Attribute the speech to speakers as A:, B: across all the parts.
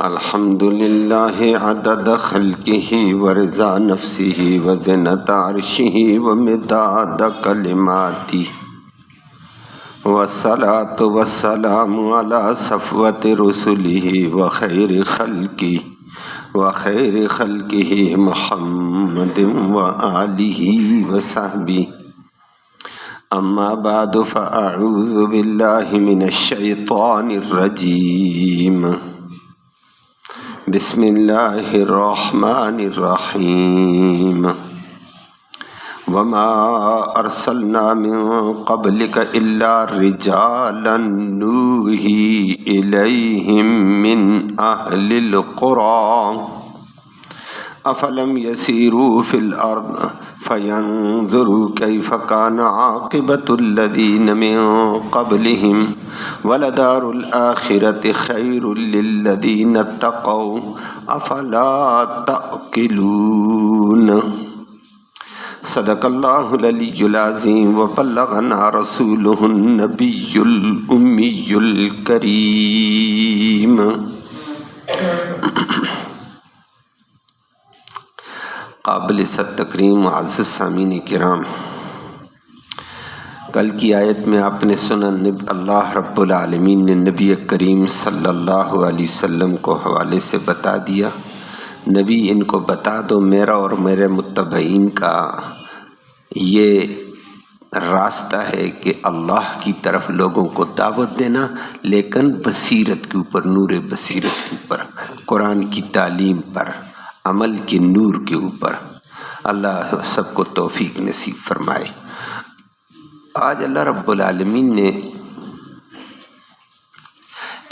A: الحمد للہ عدد خلقہ ورضا نفسہ وزنۃ عرشہ ومداد کلماتہ والصلاۃ والسلام علی صفوۃ رسلہ وخیر خلقہ محمد وآلہ وصحبہ اما بعد فاعوذ باللہ من الشیطان الرجیم بسم اللہ الرحمن الرحیم وما ارسلنا من قبلک الا رجالا نوحی الیہم من اہل القرى افلم یسیروا فی الارض فینظروا کیف کان عاقبۃ الذین من قبلہم ولدار الآخرۃ خیر للذین اتقوا افلا تعقلون صدق اللہ العلی العظیم وبلغنا رسولہ النبی الامی الکریم۔ قابل صد تکریم معزز سامعین کرام، کل کی آیت میں آپ نے سنا اللہ رب العالمین نے نبی کریم صلی اللہ علیہ وسلم کو حوالے سے بتا دیا، نبی ان کو بتا دو میرا اور میرے متبعین کا یہ راستہ ہے کہ اللہ کی طرف لوگوں کو دعوت دینا، لیکن بصیرت کے اوپر، نور بصیرت کے اوپر، قرآن کی تعلیم پر، عمل کے نور کے اوپر۔ اللہ سب کو توفیق نصیب فرمائے۔ آج اللہ رب العالمین نے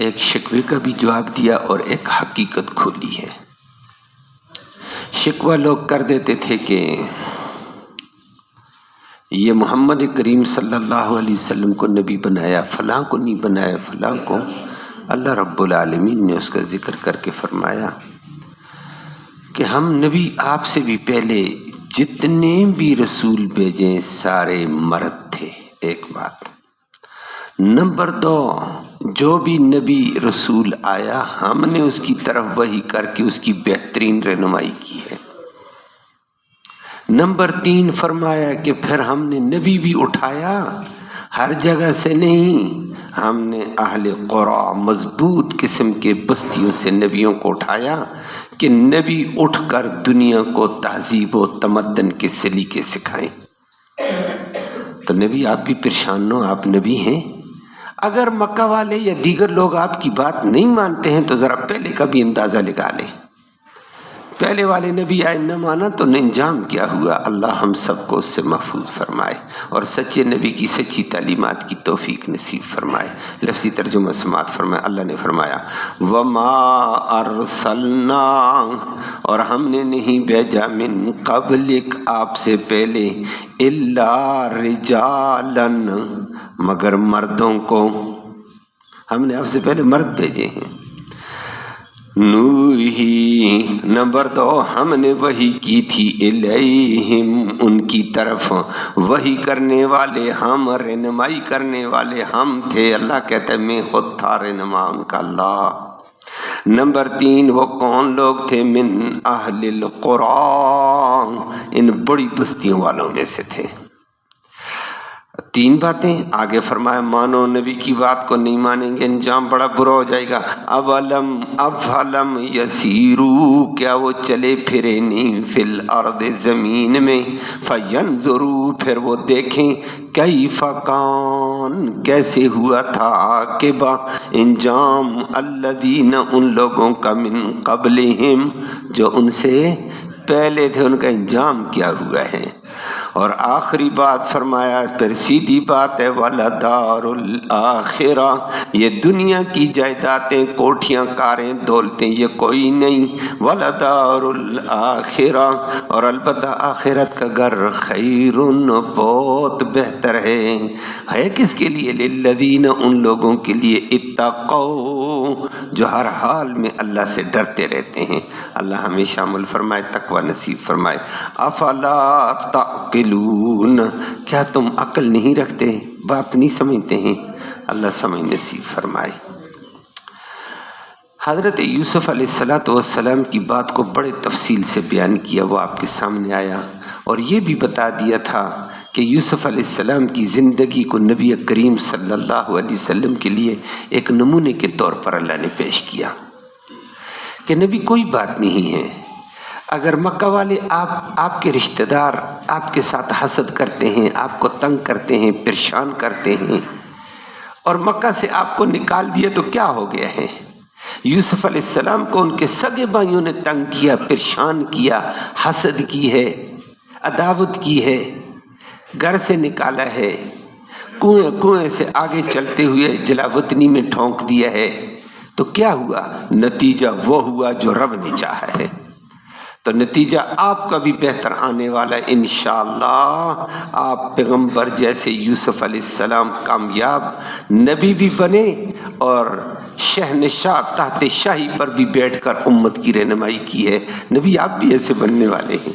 A: ایک شکوے کا بھی جواب دیا اور ایک حقیقت کھولی ہے۔ شکوہ لوگ کر دیتے تھے کہ یہ محمد کریم صلی اللہ علیہ وسلم کو نبی بنایا، فلاں کو نہیں بنایا، فلاں کو۔ اللہ رب العالمین نے اس کا ذکر کر کے فرمایا کہ ہم نبی آپ سے بھی پہلے جتنے بھی رسول بھیجیں سارے مرد تھے، ایک بات۔ نمبر 2، جو بھی نبی رسول آیا ہم نے اس کی طرف وحی کر کے اس کی بہترین رہنمائی کی ہے۔ نمبر 3 فرمایا کہ پھر ہم نے نبی بھی اٹھایا، ہر جگہ سے نہیں، ہم نے اہل قرآن مضبوط قسم کے بستیوں سے نبیوں کو اٹھایا کہ نبی اٹھ کر دنیا کو تہذیب و تمدن کے سلیقے سکھائیں۔ تو نبی آپ بھی پریشان ہو، آپ نبی ہیں۔ اگر مکہ والے یا دیگر لوگ آپ کی بات نہیں مانتے ہیں تو ذرا پہلے کا بھی اندازہ لگا لیں، پہلے والے نبی آئے نہ مانا تو انجام کیا ہوا۔ اللہ ہم سب کو اس سے محفوظ فرمائے اور سچے نبی کی سچی تعلیمات کی توفیق نصیب فرمائے۔ لفظی ترجمہ سماعت فرمائے۔ اللہ نے فرمایا وما ارسلنا، اور ہم نے نہیں بھیجا، من قبلک آپ سے پہلے، الا رجالا، مگر مردوں کو، ہم نے آپ سے پہلے مرد بھیجے ہیں۔ نوحی، نمبر 2، ہم نے وحی کی تھی، الیہم، ان کی طرف، وحی کرنے والے ہم، رہنمائی کرنے والے ہم تھے۔ اللہ کہتا ہے میں خود تھا رہنما ان کا اللہ۔ نمبر 3، وہ کون لوگ تھے؟ من اہل القرآن، ان بڑی بستیوں والوں میں سے تھے۔ 3 باتیں آگے فرمایا، مانو نبی کی بات کو، نہیں مانیں گے انجام بڑا برا ہو جائے گا۔ افلم یسیروا، کیا وہ چلے پھرے نہیں، فی الارض، زمین میں، فینظروا، پھر وہ دیکھیں، کیف کان، کیسے ہوا تھا، عاقبہ، انجام، الذین، ان لوگوں کا، من قبلہم، جو ان سے پہلے تھے، ان کا انجام کیا ہوا ہے۔ اور آخری بات فرمایا، پھر سیدھی بات ہے، وَلَدَارُ الْآخِرَةِ، یہ دنیا کی جائیدادیں، کوٹھیاں، کاریں، دولتیں، یہ کوئی نہیں، وَلَدَارُ الْآخِرَةِ، اور البتہ آخرت کا گھر، خیرٌ، بہت بہتر ہے کس کے لیے؟ للذین، ان لوگوں کے لیے، اتقوا، جو ہر حال میں اللہ سے ڈرتے رہتے ہیں۔ اللہ ہمیں شامل فرمائے، تقوی نصیب فرمائے۔ افلا تعقلون، کیا تم عقل نہیں رکھتے، بات نہیں سمجھتے ہیں؟ اللہ سمجھ نصیب فرمائے۔ حضرت یوسف علیہ السلام کی بات کو بڑے تفصیل سے بیان کیا، وہ آپ کے سامنے آیا، اور یہ بھی بتا دیا تھا کہ یوسف علیہ السلام کی زندگی کو نبی کریم صلی اللہ علیہ وسلم کے لیے ایک نمونے کے طور پر اللہ نے پیش کیا کہ نبی کوئی بات نہیں ہے، اگر مکہ والے آپ کے رشتہ دار آپ کے ساتھ حسد کرتے ہیں، آپ کو تنگ کرتے ہیں، پریشان کرتے ہیں، اور مکہ سے آپ کو نکال دیا تو کیا ہو گیا ہے؟ یوسف علیہ السلام کو ان کے سگے بھائیوں نے تنگ کیا، پریشان کیا، حسد کی ہے، عداوت کی ہے، گھر سے نکالا ہے، کنویں سے آگے چلتے ہوئے جلا وطنی میں ٹھونک دیا ہے، تو کیا ہوا؟ نتیجہ وہ ہوا جو رب نے چاہا ہے۔ تو نتیجہ آپ کا بھی بہتر آنے والا ہے انشاءاللہ۔ آپ پیغمبر جیسے یوسف علیہ السلام کامیاب نبی بھی بنے، اور شہنشاہ تحت شاہی پر بھی بیٹھ کر امت کی رہنمائی کی ہے۔ نبی آپ بھی ایسے بننے والے ہیں۔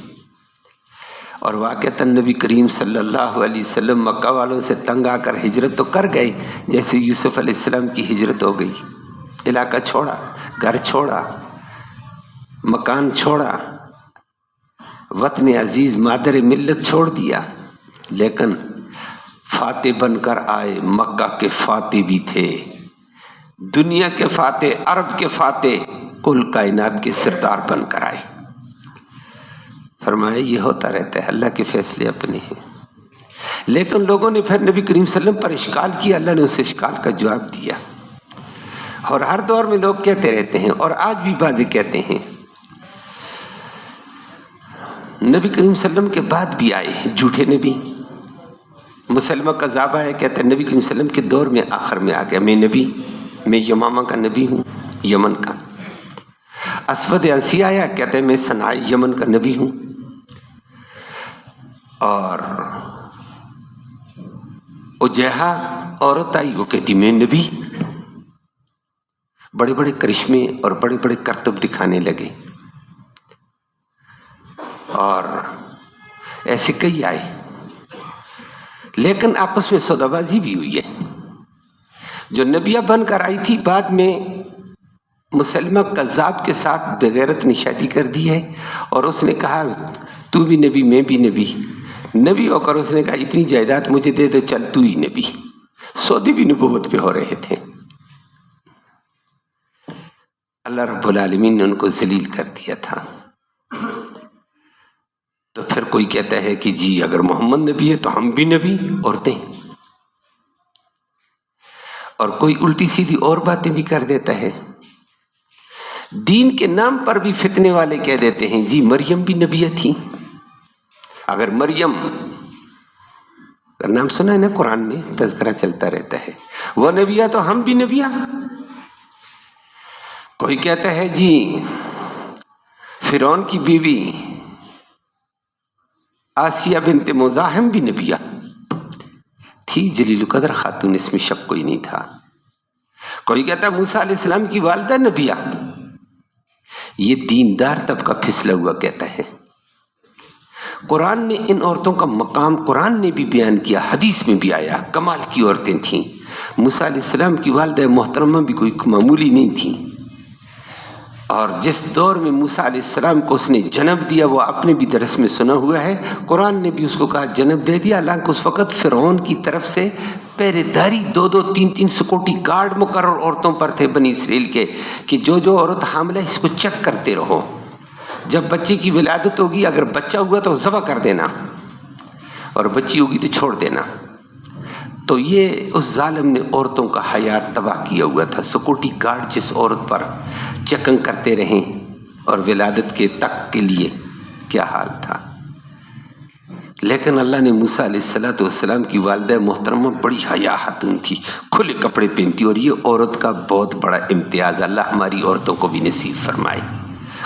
A: اور واقعتاً نبی کریم صلی اللہ علیہ وسلم مکہ والوں سے تنگ آ کر ہجرت تو کر گئے، جیسے یوسف علیہ السلام کی ہجرت ہو گئی، علاقہ چھوڑا، گھر چھوڑا، مکان چھوڑا، وطن عزیز مادر ملت چھوڑ دیا، لیکن فاتح بن کر آئے۔ مکہ کے فاتح بھی تھے، دنیا کے فاتح، عرب کے فاتح، کل کائنات کے سردار بن کر آئے۔ فرمایا یہ ہوتا رہتا ہے، اللہ کے فیصلے اپنے ہیں۔ لیکن لوگوں نے پھر نبی کریم صلی اللہ علیہ وسلم پر اشکال کیا، اللہ نے اس اشکال کا جواب دیا، اور ہر دور میں لوگ کہتے رہتے ہیں، اور آج بھی بعض کہتے ہیں۔ نبی کریم صلی اللہ علیہ وسلم کے بعد بھی آئے جھوٹے نبی۔ مسلمہ کذابہ ہے، کہتے ہیں نبی کریم صلی اللہ علیہ وسلم کے دور میں آخر میں آ گیا، میں نبی، میں یمامہ کا نبی ہوں، یمن کا۔ اسود عنسی آیا، کہتے ہیں میں صنعاء یمن کا نبی ہوں۔ اور اجیہا عورت آئی، وہ کہتی میں نبی۔ بڑے بڑے کرشمے اور بڑے بڑے کرتب دکھانے لگے، اور ایسے کئی آئے، لیکن آپس میں سودا بازی بھی ہوئی ہے۔ جو نبیہ بن کر آئی تھی، بعد میں مسلمہ کذاب کے ساتھ بغیرت نے شادی کر دی ہے، اور اس نے کہا تو بھی نبی میں بھی نبی، نبی ہو کر اس نے کہا اتنی جائیداد مجھے دے دے، چل تو ہی نبی۔ سودے بھی نبوت پہ ہو رہے تھے۔ اللہ رب العالمین نے ان کو ذلیل کر دیا تھا۔ تو پھر کوئی کہتا ہے کہ جی اگر محمد نبی ہے تو ہم بھی نبی، عورتیں، اور کوئی الٹی سیدھی اور باتیں بھی کر دیتا ہے۔ دین کے نام پر بھی فتنے والے کہہ دیتے ہیں جی مریم بھی نبیہ تھی۔ اگر مریم کا نام سنا ہے نا، قرآن میں تذکرہ چلتا رہتا ہے، وہ نبیہ تو ہم بھی نبیہ۔ کوئی کہتا ہے جی فرعون کی بیوی آسیہ بنت مزاحم بھی نبیہ تھی، جلیل القدر خاتون، اس میں شک کوئی نہیں تھا۔ کوئی کہتا ہے موسیٰ علیہ السلام کی والدہ نبیہ۔ یہ دیندار طبقہ پھسلا ہوا کہتا ہے۔ قرآن نے ان عورتوں کا مقام قرآن نے بھی بیان کیا، حدیث میں بھی آیا، کمال کی عورتیں تھیں۔ موسیٰ علیہ السلام کی والدہ محترمہ بھی کوئی معمولی نہیں تھی، اور جس دور میں موسیٰ علیہ السلام کو اس نے جنم دیا وہ آپ نے بھی درس میں سنا ہوا ہے، قرآن نے بھی اس کو کہا جنم دے دیا۔ حالانکہ اس وقت فرعون کی طرف سے پہرے داری 2-2 3-3 سیکورٹی گارڈ مقرر عورتوں پر تھے بنی اسرائیل کے، کہ جو جو عورت حاملہ ہے اس کو چیک کرتے رہو، جب بچے کی ولادت ہوگی اگر بچہ ہوا تو ذبح کر دینا، اور بچی ہوگی تو چھوڑ دینا۔ تو یہ اس ظالم نے عورتوں کا حیات تباہ کیا ہوا تھا۔ سیکورٹی گارڈ جس عورت پر چیکنگ کرتے رہیں اور ولادت کے تک کے لیے کیا حال تھا۔ لیکن اللہ نے موسیٰ علیہ السلام کی والدہ محترمہ بڑی حیا خاتون تھی، کھلے کپڑے پہنتی، اور یہ عورت کا بہت بڑا امتیاز، اللہ ہماری عورتوں کو بھی نصیب فرمائے۔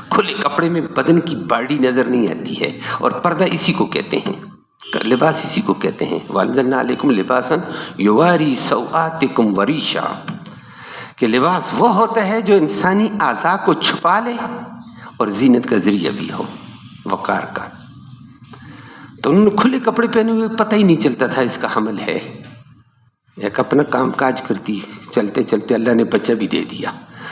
A: کھلے کپڑے میں بدن کی باڈی نظر نہیں آتی ہے، اور پردہ اسی کو کہتے ہیں، لباس اسی کو کہتے ہیں۔ وَأَنزَلْنَا عَلَيْكُمْ لِبَاسًا يُوَارِي سَوْآتِكُمْ وَرِيشًا، کہ لباس وہ ہوتا ہے جو انسانی اعضاء کو چھپا لے اور زینت کا ذریعہ بھی ہو، وقار کا۔ تو انہوں نے کھلے کپڑے پہنے ہوئے، پتہ ہی نہیں چلتا تھا اس کا حمل ہے۔ ایک اپنا کام کاج کرتی، چلتے چلتے اللہ نے بچہ بھی دے دیا،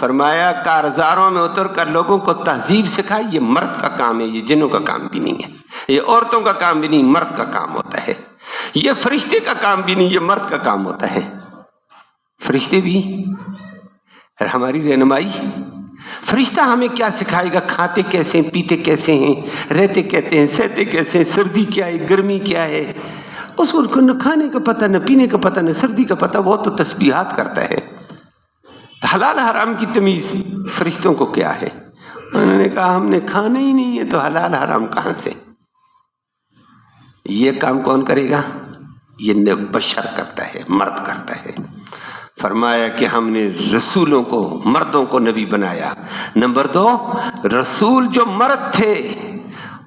A: فرمایا کارزاروں میں اتر کر لوگوں کو تہذیب سکھائی، یہ مرد کا کام ہے، یہ جنوں کا کام بھی نہیں ہے، یہ عورتوں کا کام بھی نہیں، مرد کا کام ہوتا ہے، یہ فرشتے کا کام بھی نہیں، یہ مرد کا کام ہوتا ہے۔ فرشتے بھی ہماری رہنمائی، فرشتہ ہمیں کیا سکھائے گا؟ کھاتے کیسے ہیں، پیتے کیسے ہیں، رہتے کہتے ہیں، سہتے کیسے ہیں، سردی کیا ہے، گرمی کیا ہے، اس کو نہ کھانے کا پتہ، نہ پینے کا پتہ، نہ سردی کا پتہ، وہ تو تسبیحات کرتا ہے۔ حلال حرام کی تمیز فرشتوں کو کیا ہے؟ انہوں نے کہا ہم نے کھانا ہی نہیں ہے تو حلال حرام کہاں سے؟ یہ کام کون کرے گا؟ یہ بشر کرتا ہے، مرد کرتا ہے۔ فرمایا کہ ہم نے رسولوں کو، مردوں کو نبی بنایا۔ نمبر 2، رسول جو مرد تھے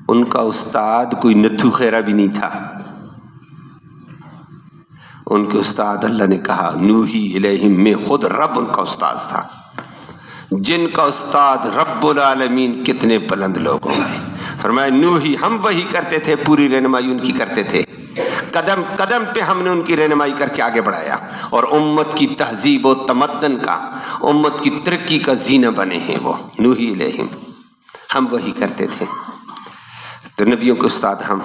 A: ان کا استاد کوئی نتھو خیرہ بھی نہیں تھا، ان کے استاد اللہ نے کہا نوحی الیہم، میں خود رب ان کا استاد تھا۔ جن کا استاد رب العالمین کتنے بلند لوگ ہوں گے۔ فرمایا نوحی، ہم وہی کرتے تھے، پوری رہنمائی ان کی کرتے تھے، قدم قدم پہ ہم نے ان کی رہنمائی کر کے آگے بڑھایا، اور امت کی تہذیب و تمدن کا، امت کی ترقی کا زینہ بنے ہیں وہ۔ نوحی الیہم، ہم وہی کرتے تھے، تو نبیوں کے استاد ہم۔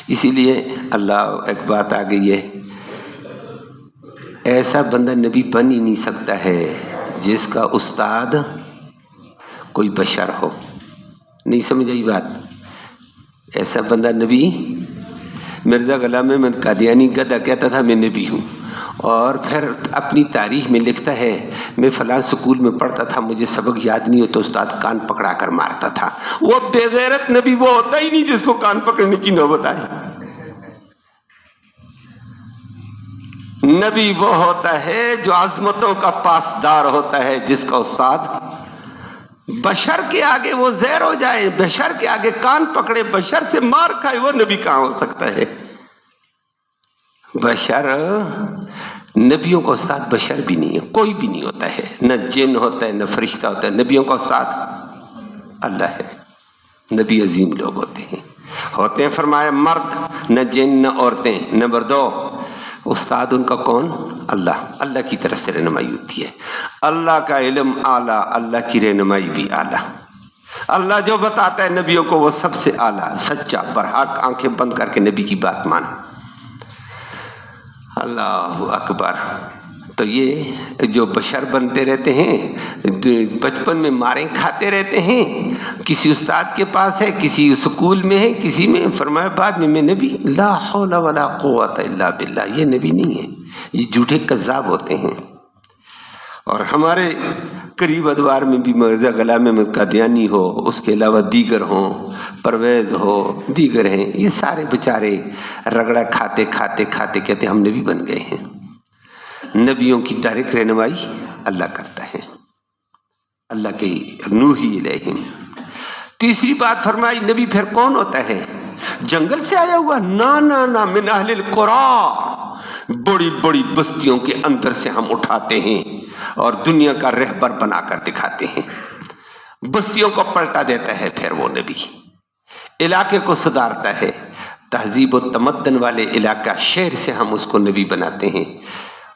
A: اسی لیے اللہ ایک بات آ گئی ہے، ایسا بندہ نبی بن ہی نہیں سکتا ہے جس کا استاد کوئی بشر ہو۔ نہیں سمجھ آئی بات؟ ایسا بندہ نبی، مرزا غلام احمد قادیانی گدا کہتا تھا میں نبی ہوں، اور پھر اپنی تاریخ میں لکھتا ہے میں فلاں سکول میں پڑھتا تھا، مجھے سبق یاد نہیں ہو تو استاد کان پکڑا کر مارتا تھا۔ وہ بے غیرت نبی وہ ہوتا ہی نہیں جس کو کان پکڑنے کی نوبت آئی۔ نبی وہ ہوتا ہے جو عظمتوں کا پاسدار ہوتا ہے، جس کا استاد بشر کے آگے وہ زیر ہو جائے، بشر کے آگے کان پکڑے، بشر سے مار کھائے، وہ نبی کہاں ہو سکتا ہے؟ بشر، نبیوں کا استاد بشر بھی نہیں ہے، کوئی بھی نہیں ہوتا ہے، نہ جن ہوتا ہے نہ فرشتہ ہوتا ہے، نبیوں کا استاد اللہ ہے۔ نبی عظیم لوگ ہوتے ہیں فرمایا مرد، نہ جن نہ عورتیں۔ نمبر 2، استاد ان کا کون؟ اللہ، اللہ کی طرف سے رہنمائی ہوتی ہے، اللہ کا علم اعلیٰ، اللہ کی رہنمائی بھی اعلیٰ۔ اللہ جو بتاتا ہے نبیوں کو وہ سب سے اعلیٰ، سچا، برحق، آنکھیں بند کر کے نبی کی بات مان۔ اللہ اکبر۔ تو یہ جو بشر بنتے رہتے ہیں، بچپن میں ماریں کھاتے رہتے ہیں، کسی استاد کے پاس ہے، کسی سکول میں ہے، کسی میں، فرمایا بعد میں نبی، لا حول ولا قوت الا باللہ، یہ نبی نہیں ہے، یہ جھوٹے کذاب ہوتے ہیں۔ اور ہمارے قریب ادوار میں بھی مرزا غلام احمد قادیانی ہو، اس کے علاوہ دیگر ہوں، پرویز ہو، دیگر ہیں، یہ سارے بچارے رگڑا کھاتے کھاتے کھاتے کہتے ہم نبی بن گئے ہیں۔ نبیوں کی ڈائریکٹ رہنمائی اللہ کرتا ہے، اللہ کے نوحی الیہم۔ تیسری بات فرمائی نبی پھر کون ہوتا ہے؟ جنگل سے آیا ہوا؟ نہ، من اہل القرى، بڑی بڑی بستیوں کے اندر سے ہم اٹھاتے ہیں اور دنیا کا رہبر بنا کر دکھاتے ہیں، بستیوں کو پلٹا دیتا ہے۔ پھر وہ نبی علاقے کو سدھارتا ہے، تہذیب و تمدن والے علاقہ، شہر سے ہم اس کو نبی بناتے ہیں۔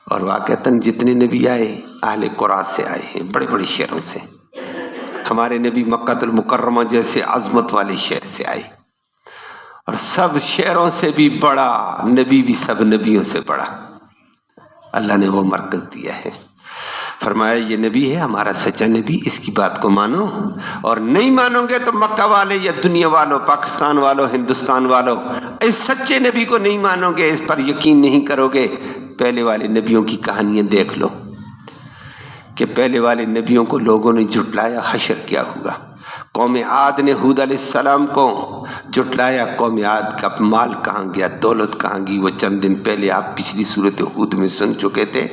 A: اور واقعتاً جتنے نبی آئے اہل قرآ سے آئے ہیں، بڑے بڑے شہروں سے۔ ہمارے نبی مکہ المکرمہ جیسے عظمت والے شہر سے آئے، اور سب شہروں سے بھی بڑا نبی بھی سب نبیوں سے بڑا، اللہ نے وہ مرکز دیا ہے۔ فرمایا یہ نبی ہے ہمارا سچا نبی، اس کی بات کو مانو، اور نہیں مانو گے تو مکہ والے یا دنیا والوں، پاکستان والوں، ہندوستان والوں، اس سچے نبی کو نہیں مانو گے، اس پر یقین نہیں کرو گے۔ پہلے والے نبیوں کی کہانیاں دیکھ لو کہ پہلے والے نبیوں کو لوگوں نے جھٹلایا، حشر کیا ہوا۔ قوم عاد نے ہود علیہ السلام کو جھٹلایا، قوم عاد کا مال کہاں گیا، دولت کہاں گئی؟ وہ چند دن پہلے آپ پچھلی صورت ہود میں سن چکے تھے،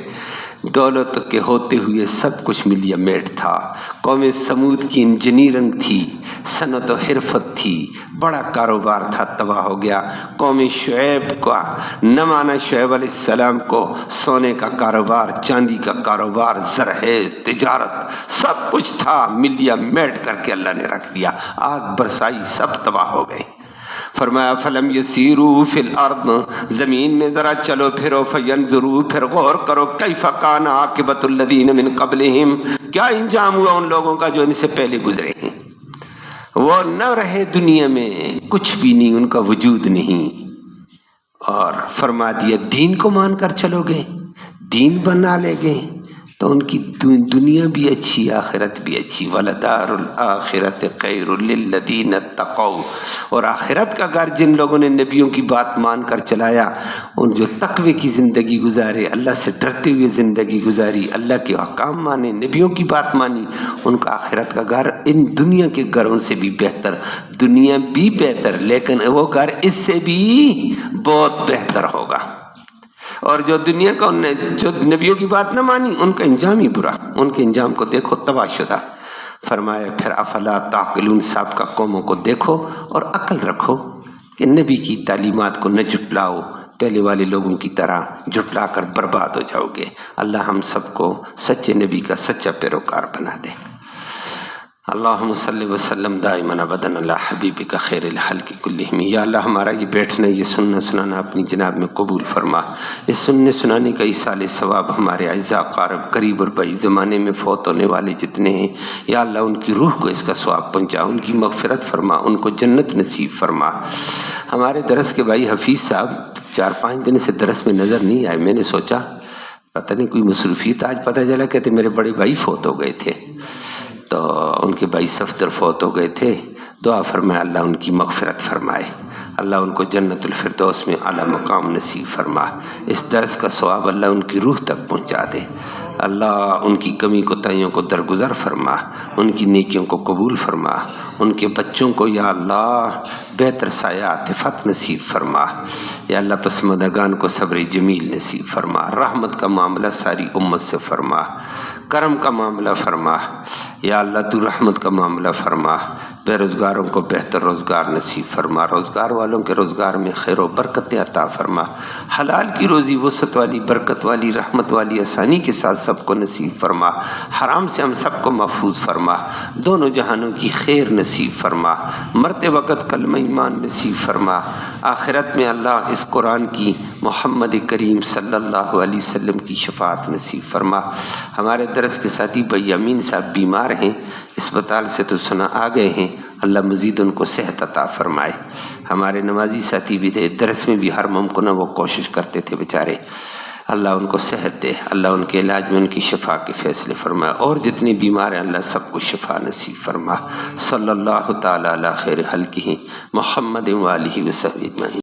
A: دولت کے ہوتے ہوئے سب کچھ ملیا میٹ تھا۔ قوم سمود کی انجینئرنگ تھی، صنعت و حرفت تھی، بڑا کاروبار تھا، تباہ ہو گیا۔ قوم شعیب کا نہ مانا، شعیب علیہ السلام کو سونے کا کاروبار، چاندی کا کاروبار، زرع، تجارت، سب کچھ تھا، ملیا میٹ کر کے اللہ نے رکھ دیا، آگ برسائی، سب تباہ ہو گئے۔ فرمایا فلم یسیروا فی الارض، زمین میں ذرا چلو پھرو، فینظروا، پھر غور کرو، کیف کان عاقبۃ الذین من قبلہم، کیا انجام ہوا ان لوگوں کا جو ان سے پہلے گزرے ہیں؟ وہ نہ رہے دنیا میں، کچھ بھی نہیں، ان کا وجود نہیں، اور فرما دیا دین کو مان کر چلو گے، دین بنا لے گے تو ان کی دنیا بھی اچھی، آخرت بھی اچھی۔ وَلَدَارُ الْآخِرَةِ خَيْرٌ لِلَّذِينَ اتَّقَوْا، اور آخرت کا گھر جن لوگوں نے نبیوں کی بات مان کر چلایا، ان جو تقوی کی زندگی گزارے، اللہ سے ڈرتے ہوئے زندگی گزاری، اللہ کے احکام مانے، نبیوں کی بات مانی، ان کا آخرت کا گھر ان دنیا کے گھروں سے بھی بہتر، دنیا بھی بہتر لیکن وہ گھر اس سے بھی بہت بہتر ہوگا۔ اور جو دنیا کا جو نبیوں کی بات نہ مانی، ان کا انجام ہی برا، ان کے انجام کو دیکھو تباہ شدہ۔ فرمایا پھر افلا تعقلون، سابقہ قوموں کو دیکھو اور عقل رکھو کہ نبی کی تعلیمات کو نہ جھٹلاؤ، پہلے والے لوگوں کی طرح جھٹلا کر برباد ہو جاؤ گے۔ اللہ ہم سب کو سچے نبی کا سچا پیروکار بنا دے۔ اللہم صلی وسلم دائما ابدا علی حبیبک خیر الخلق کلہم۔ یا اللہ ہمارا یہ بیٹھنا، یہ سننا سنانا اپنی جناب میں قبول فرما۔ اس سننے سنانے کا ایصال ثواب ہمارے اعزاء قارب قریب اور بعید زمانے میں فوت ہونے والے جتنے ہیں، یا اللہ ان کی روح کو اس کا ثواب پہنچا، ان کی مغفرت فرما، ان کو جنت نصیب فرما۔ ہمارے درس کے بھائی حفیظ صاحب 4-5 دن سے درس میں نظر نہیں آئے، میں نے سوچا پتہ نہیں کوئی مصروفیت، آج پتہ چلا کہتے میرے بڑے بھائی فوت ہو گئے تھے، تو ان کے بھائی صفدر فوت ہو گئے تھے۔ دعا فرمائے اللہ ان کی مغفرت فرمائے، اللہ ان کو جنت الفردوس میں اعلیٰ مقام نصیب فرما۔ اس درس کا ثواب اللہ ان کی روح تک پہنچا دے، اللہ ان کی کمی کوتاہیوں کو درگزر فرما، ان کی نیکیوں کو قبول فرما، ان کے بچوں کو یا اللہ بہتر سایہ عاطفت نصیب فرما، یا اللہ پسماندگان کو صبر جمیل نصیب فرما، رحمت کا معاملہ ساری امت سے فرما، کرم کا معاملہ فرما، یا اللہ تو رحمت کا معاملہ فرما، بے روزگاروں کو بہتر روزگار نصیب فرما، روزگار والوں کے روزگار میں خیر و برکت عطا فرما، حلال کی روزی وسعت والی، برکت والی، رحمت والی، آسانی کے ساتھ سب کو نصیب فرما، حرام سے ہم سب کو محفوظ فرما، دونوں جہانوں کی خیر نصیب فرما، مرتے وقت کلمہ ایمان نصیب فرما، آخرت میں اللہ اس قرآن کی، محمد کریم صلی اللہ علیہ وسلم کی شفاعت نصیب فرما۔ ہمارے درس کے ساتھی بھائی امین صاحب بیمار ہیں، اسپتال سے تو سنا آ گئے ہیں، اللہ مزید ان کو صحت عطا فرمائے۔ ہمارے نمازی ساتھی بھی تھے، درس میں بھی ہر ممکنہ وہ کوشش کرتے تھے بیچارے، اللہ ان کو صحت دے، اللہ ان کے علاج میں ان کی شفا کے فیصلے فرمائے، اور جتنے بیمار ہیں اللہ سب کو شفا نصیب فرما۔ صلی اللہ تعالی علی خیر خلقہ محمد و آلہ وصحبہ اجمعین۔